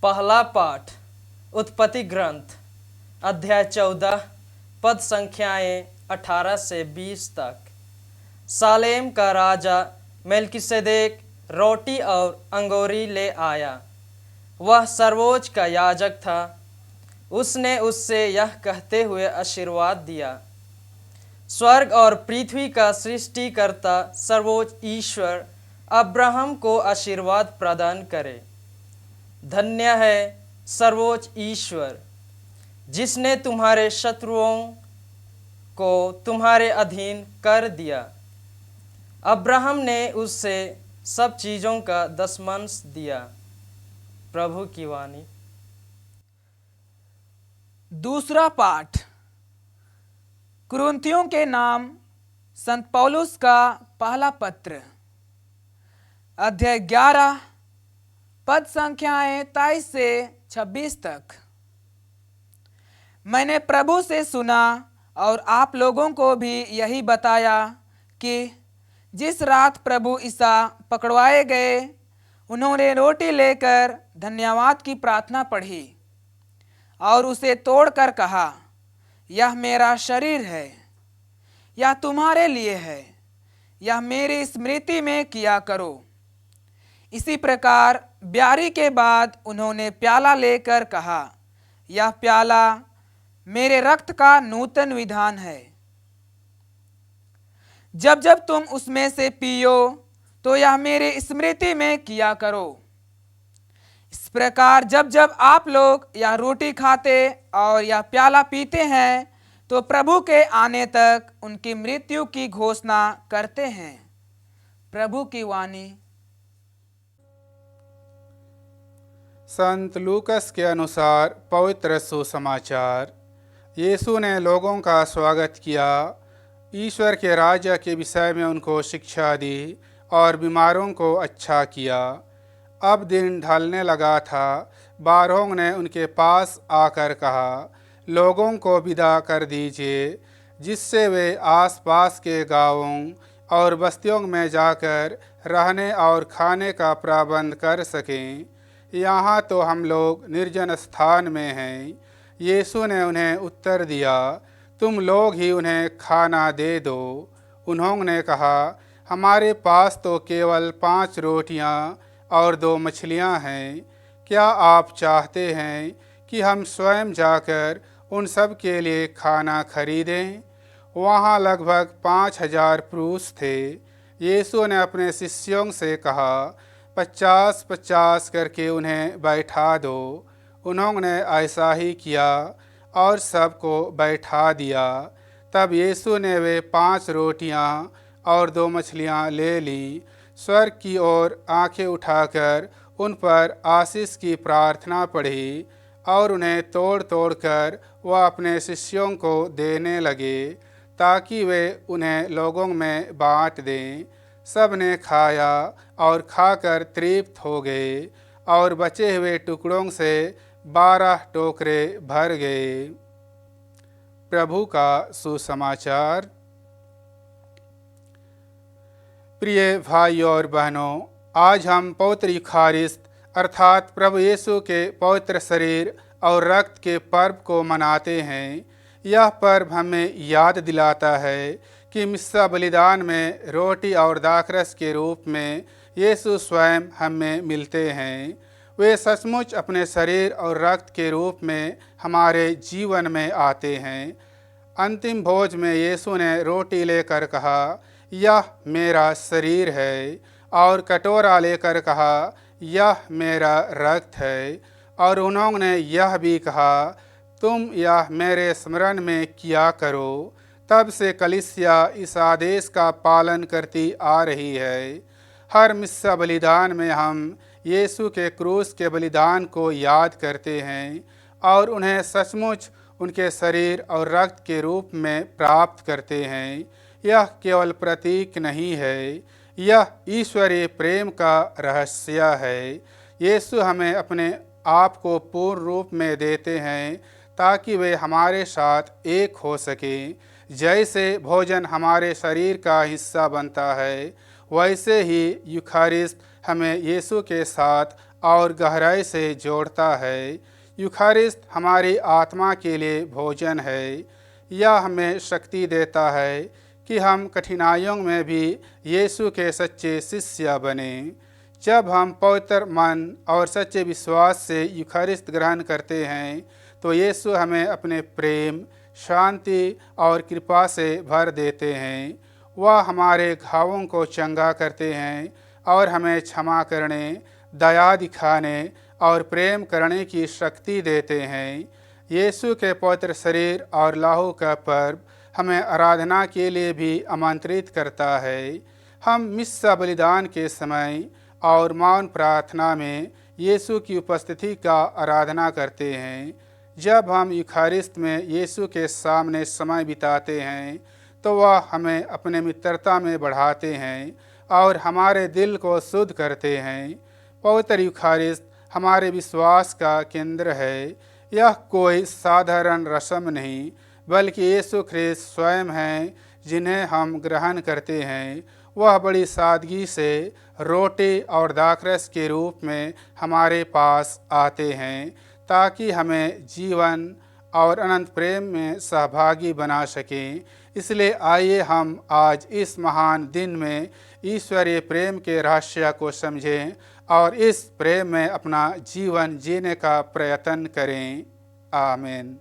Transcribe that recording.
पहला पाठ उत्पत्ति ग्रंथ अध्याय 14 पद संख्याएं 18 से 20 तक। सालेम का राजा मेल्किसेदेक रोटी और अंगूरी ले आया। वह सर्वोच्च का याजक था। उसने उससे यह कहते हुए आशीर्वाद दिया, स्वर्ग और पृथ्वी का सृष्टिकर्ता सर्वोच्च ईश्वर अब्राहम को आशीर्वाद प्रदान करे। धन्य है सर्वोच्च ईश्वर, जिसने तुम्हारे शत्रुओं को तुम्हारे अधीन कर दिया। अब्राहम ने उससे सब चीज़ों का दशमांश दिया। प्रभु की वाणी। दूसरा पाठ कुरिन्थियों के नाम संत पौलुस का पहला पत्र अध्याय 11 पद संख्याएं 23 से 26 तक। मैंने प्रभु से सुना और आप लोगों को भी यही बताया कि जिस रात प्रभु ईसा पकड़वाए गए, उन्होंने रोटी लेकर धन्यवाद की प्रार्थना पढ़ी और उसे तोड़कर कहा, यह मेरा शरीर है, यह तुम्हारे लिए है, यह मेरी स्मृति में किया करो। इसी प्रकार ब्यारी के बाद उन्होंने प्याला लेकर कहा, यह प्याला मेरे रक्त का नूतन विधान है। जब जब तुम उसमें से पियो तो यह मेरी स्मृति में किया करो। इस प्रकार जब जब आप लोग यह रोटी खाते और यह प्याला पीते हैं तो प्रभु के आने तक उनकी मृत्यु की घोषणा करते हैं। प्रभु की वाणी। संत लूकस के अनुसार पवित्र सुसमाचार। यीशु ने लोगों का स्वागत किया, ईश्वर के राज्य के विषय में उनको शिक्षा दी और बीमारों को अच्छा किया। अब दिन ढलने लगा था। बारहों ने उनके पास आकर कहा, लोगों को विदा कर दीजिए, जिससे वे आसपास के गांवों और बस्तियों में जाकर रहने और खाने का प्रबंध कर सकें। यहाँ तो हम लोग निर्जन स्थान में हैं। यीशु ने उन्हें उत्तर दिया, तुम लोग ही उन्हें खाना दे दो। उन्होंने कहा, हमारे पास तो केवल 5 रोटियां और 2 मछलियां हैं। क्या आप चाहते हैं कि हम स्वयं जाकर उन सब के लिए खाना खरीदें? वहाँ लगभग 5000 पुरुष थे। यीशु ने अपने शिष्यों से कहा, 50-50 करके उन्हें बैठा दो। उन्होंने ऐसा ही किया और सबको बैठा दिया। तब यीशु ने वे 5 रोटियां और 2 मछलियां ले ली, स्वर्ग की ओर आंखें उठाकर उन पर आशीष की प्रार्थना पढ़ी और उन्हें तोड़ तोड़ कर वह अपने शिष्यों को देने लगे, ताकि वे उन्हें लोगों में बांट दें। सब ने खाया और खाकर तृप्त हो गए और बचे हुए टुकड़ों से 12 टोकरे भर गए। प्रभु का सुसमाचार। प्रिय भाइयों और बहनों, आज हम पवित्र यूखारिस्त अर्थात प्रभु यीशु के पवित्र शरीर और रक्त के पर्व को मनाते हैं। यह पर्व हमें याद दिलाता है कि मिस्सा बलिदान में रोटी और दाखरस के रूप में यीशु स्वयं हमें मिलते हैं। वे सचमुच अपने शरीर और रक्त के रूप में हमारे जीवन में आते हैं। अंतिम भोज में यीशु ने रोटी लेकर कहा, यह मेरा शरीर है, और कटोरा लेकर कहा, यह मेरा रक्त है। और उन्होंने यह भी कहा, तुम यह मेरे स्मरण में किया करो। तब से कलीसिया इस आदेश का पालन करती आ रही है। हर मिस्सा बलिदान में हम यीशु के क्रूस के बलिदान को याद करते हैं और उन्हें सचमुच उनके शरीर और रक्त के रूप में प्राप्त करते हैं। यह केवल प्रतीक नहीं है, यह ईश्वरीय प्रेम का रहस्य है। यीशु हमें अपने आप को पूर्ण रूप में देते हैं ताकि वे हमारे साथ एक हो सकें। जैसे भोजन हमारे शरीर का हिस्सा बनता है, वैसे ही यूखारिस्ट हमें यीशु के साथ और गहराई से जोड़ता है। यूखारिस्ट हमारी आत्मा के लिए भोजन है। यह हमें शक्ति देता है कि हम कठिनाइयों में भी यीशु के सच्चे शिष्य बने। जब हम पवित्र मन और सच्चे विश्वास से यूखारिस्ट ग्रहण करते हैं तो यीशु हमें अपने प्रेम, शांति और कृपा से भर देते हैं। वह हमारे घावों को चंगा करते हैं और हमें क्षमा करने, दया दिखाने और प्रेम करने की शक्ति देते हैं। यीशु के पवित्र शरीर और लहू का पर्व हमें आराधना के लिए भी आमंत्रित करता है। हम मिस्सा बलिदान के समय और मौन प्रार्थना में यीशु की उपस्थिति का आराधना करते हैं। जब हम यूखारिस्ट में यीशु के सामने समय बिताते हैं तो वह हमें अपने मित्रता में बढ़ाते हैं और हमारे दिल को शुद्ध करते हैं। पवित्र यूखारिस्ट हमारे विश्वास का केंद्र है। यह कोई साधारण रस्म नहीं बल्कि यीशु ख्रिस्त स्वयं हैं जिन्हें हम ग्रहण करते हैं। वह बड़ी सादगी से रोटी और दाखरस के रूप में हमारे पास आते हैं ताकि हमें जीवन और अनंत प्रेम में सहभागी बना सकें। इसलिए आइए हम आज इस महान दिन में ईश्वरीय प्रेम के रहस्य को समझें और इस प्रेम में अपना जीवन जीने का प्रयत्न करें। आमीन।